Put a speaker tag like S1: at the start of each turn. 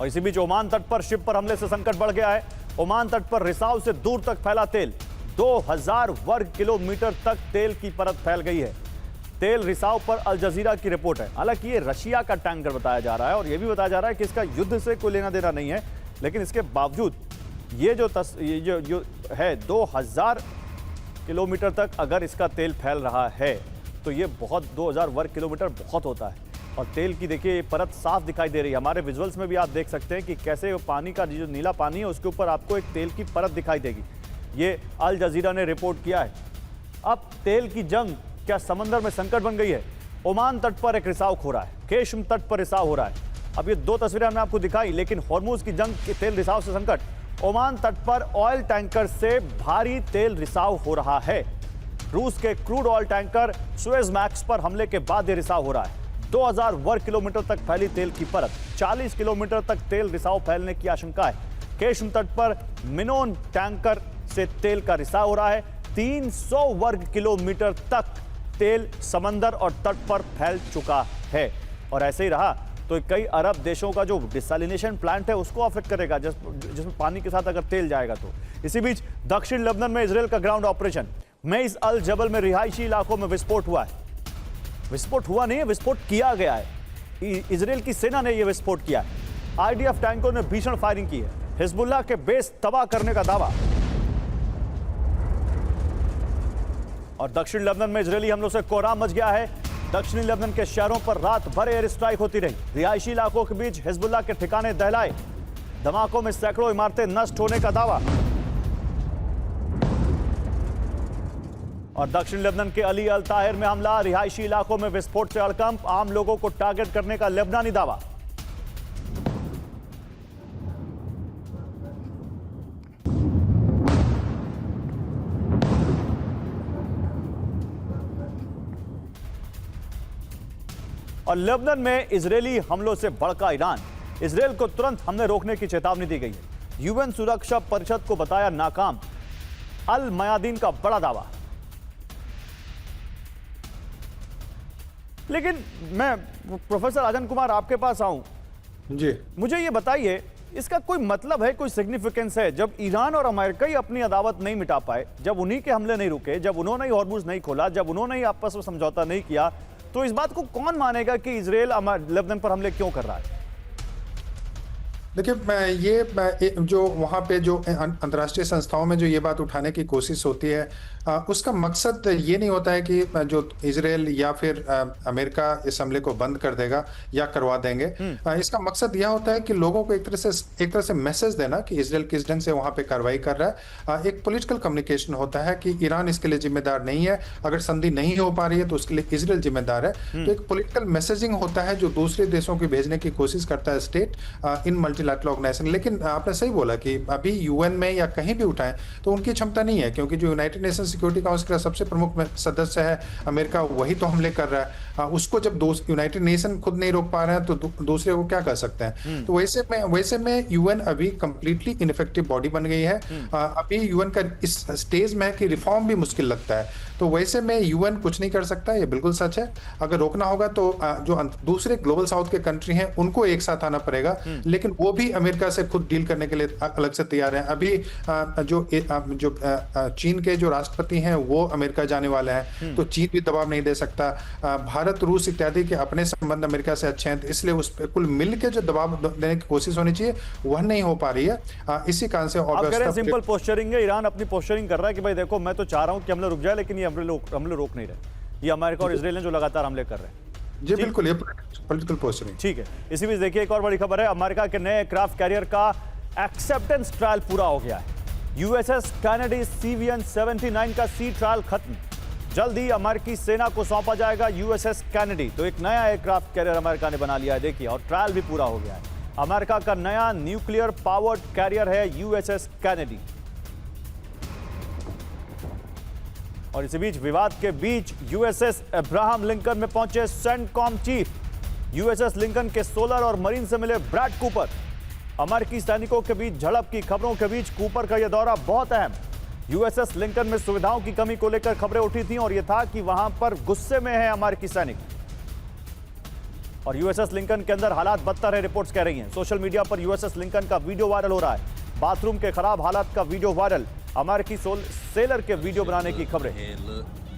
S1: और इसी बीच ओमान तट पर शिप पर हमले से संकट बढ़ गया है। ओमान तट पर रिसाव से दूर तक फैला तेल, 2000 वर्ग किलोमीटर तक तेल की परत फैल गई है। तेल रिसाव पर अल जजीरा की रिपोर्ट है। हालांकि ये रशिया का टैंकर बताया जा रहा है और यह भी बताया जा रहा है कि इसका युद्ध से कोई लेना देना नहीं है, लेकिन इसके बावजूद ये जो है 2000 किलोमीटर तक अगर इसका तेल फैल रहा है तो ये बहुत 2000 वर्ग किलोमीटर बहुत होता है। और तेल की देखिए ये परत साफ दिखाई दे रही है। हमारे विजुअल्स में भी आप देख सकते हैं कि कैसे पानी का जो नीला पानी है उसके ऊपर आपको एक तेल की परत दिखाई देगी। ये अल जजीरा ने रिपोर्ट किया है। अब तेल की जंग क्या समंदर में संकट बन गई है? ओमान तट पर एक रिसाव हो रहा है, केशम तट पर रिसाव हो रहा है। अब ये दो तस्वीरें हमने आपको दिखाई, लेकिन हॉर्मुज की जंग के तेल रिसाव से संकट। ओमान तट पर ऑयल टैंकर से भारी तेल रिसाव हो रहा है। रूस के crude oil tanker Suez max पर हमले के बाद ये रिसाव हो रहा है। 2000 वर्ग किलोमीटर तक फैली तेल की परत, 40 किलोमीटर तक तेल रिसाव फैलने की आशंका है। केशम तट पर मिनोन टैंकर से तेल का रिसाव हो रहा है। 300 वर्ग किलोमीटर तक तेल समंदर और तट पर फैल चुका है। और ऐसे ही रहा तो कई अरब देशों का जो डिसैलिनेशन प्लांट है उसको अफेक्ट करेगा, जिसमें पानी के साथ अगर तेल जाएगा तो। इसी बीच दक्षिण लेबनान में इजराइल का ग्राउंड ऑपरेशन। मेइज अल जबल में रिहायशी इलाकों में विस्फोट हुआ है। विस्फोट हुआ नहीं है, विस्फोट किया गया है। इजराइल की सेना ने यह विस्फोट किया है। आईडीएफ टैंकों ने भीषण फायरिंग की है। हिजबुल्लाह के बेस तबाह करने का दावा। और दक्षिण लेबनान में इजरायली हमलों से कोहराम मच गया है। दक्षिणी लेबनान के शहरों पर रात भर एयर स्ट्राइक होती रही। रिहायशी इलाकों के बीच हिजबुल्लाह के ठिकाने दहलाए। धमाकों में सैकड़ों इमारतें नष्ट होने का दावा। और दक्षिण लेबनान के अली अल ताहिर में हमला, रिहायशी इलाकों में विस्फोट से हड़कंप, आम लोगों को टारगेट करने का लेबनानी दावा। और लेबनान में इजरायली हमलों से भड़का ईरान। इजरायल को तुरंत हमले रोकने की चेतावनी दी गई है। यूएन सुरक्षा परिषद को बताया नाकाम। अल मयादीन का बड़ा दावा। लेकिन मैं प्रोफेसर राजन कुमार आपके पास आऊं
S2: जी,
S1: मुझे ये बताइए, इसका कोई मतलब है, कोई सिग्निफिकेंस है? जब ईरान और अमेरिका ही अपनी अदावत नहीं मिटा पाए, जब उन्हीं के हमले नहीं रुके, जब उन्होंने ही हॉर्मुज नहीं खोला, जब उन्होंने ही आपस में समझौता नहीं किया, तो इस बात को कौन मानेगा कि इजरायल लेबनान पर हमले क्यों कर रहा है?
S2: देखिए ये जो वहाँ पे जो अंतर्राष्ट्रीय संस्थाओं में जो ये बात उठाने की कोशिश होती है, उसका मकसद ये नहीं होता है कि जो इजरायल या फिर अमेरिका इस हमले को बंद कर देगा या करवा देंगे। इसका मकसद यह होता है कि लोगों को एक तरह से मैसेज देना कि इजरायल किस ढंग से वहाँ पे कार्रवाई कर रहा है। एक पॉलिटिकल कम्युनिकेशन होता है कि ईरान इसके लिए जिम्मेदार नहीं है, अगर संधि नहीं हो पा रही है तो उसके लिए इजरायल जिम्मेदार है। तो एक पॉलिटिकल मैसेजिंग होता है जो दूसरे देशों को भेजने की कोशिश करता है स्टेट इन मल्टीलैटरल ऑर्गेनाइजेशन। लेकिन आपने सही बोला कि अभी यूएन में या कहीं भी उठाएं तो उनकी क्षमता नहीं है, क्योंकि जो यूनाइटेड नेशन सिक्योरिटी काउंसिल का सबसे प्रमुख सदस्य है अमेरिका, वही तो हमले कर रहा है। उसको जब यूनाइटेड नेशन खुद नहीं रोक पा रहे हैं तो दूसरे को क्या कर सकते हैं? तो वैसे में यूएन अभी कंप्लीटली इनफेक्टिव बॉडी बन गई है। अभी यूएन का इस स्टेज में है कि रिफॉर्म भी मुश्किल लगता है। तो वैसे में यूएन कुछ नहीं कर सकता, ये बिल्कुल सच है। अगर रोकना होगा तो जो दूसरे ग्लोबल साउथ के कंट्री हैं उनको एक साथ आना पड़ेगा, लेकिन वो भी अमेरिका से खुद डील करने के लिए अलग से तैयार हैं। अभी जो चीन के जो राष्ट्रपति हैं वो अमेरिका जाने वाले हैं, तो चीन भी दबाव नहीं दे सकता। भारत, रूस इत्यादि के अपने संबंध अमेरिका से अच्छे हैं, तो इसलिए उस पर कुल मिल के जो दबाव देने की कोशिश होनी चाहिए वह नहीं हो पा रही है। इसी कारण से
S1: सिंपल पोस्चरिंग है। ईरान अपनी पोस्चरिंग कर रहा है कि भाई देखो, मैं तो चाह रहा हूं कि हमले रुक जाए, लेकिन ये हमले रोक नहीं रहे। ये अमेरिका और इजरायल ने जो लगातार हमले कर रहे हैं।
S2: जी बिल्कुल, ये पॉलिटिकल पोस्चरिंग।
S1: ठीक है। इसी बीच देखिए एक और बड़ी खबर है। अमेरिका के नए क्राफ्ट कैरियर का एक्सेप्टेंस ट्रायल पूरा हो गया है। यूएसएस कैनेडी CVN-79 का सी ट्रायल खत्म। जल्द ही अमेरिकी सेना को सौंपा जाएगा यूएसएस कैनेडी। तो एक नया एयरक्राफ्ट कैरियर अमेरिका ने बना लिया है, देखिए, और ट्रायल भी पूरा हो गया है। अमेरिका का नया न्यूक्लियर पावर्ड कैरियर है यूएसएस कैनेडी। और इसी बीच विवाद के बीच यूएसएस अब्राहम लिंकन में पहुंचे सेंटकॉम चीफ। यूएसएस लिंकन के सोलर और मरीन से मिले ब्रैड कूपर। अमेरिकी सैनिकों के बीच झड़प की खबरों के बीच कूपर का यह दौरा बहुत अहम। यूएसएस लिंकन में सुविधाओं की कमी को लेकर खबरें उठी थी और यह था कि वहां पर गुस्से में है अमेरिकी सैनिक। और यूएसएस लिंकन के अंदर हालात बदतर है, रिपोर्ट्स कह रही हैं। सोशल मीडिया पर यूएसएस लिंकन का वीडियो वायरल हो रहा है। बाथरूम के खराब हालात का वीडियो वायरल, अमेरिकी सेलर के वीडियो बनाने की खबरें।
S3: Hey, look.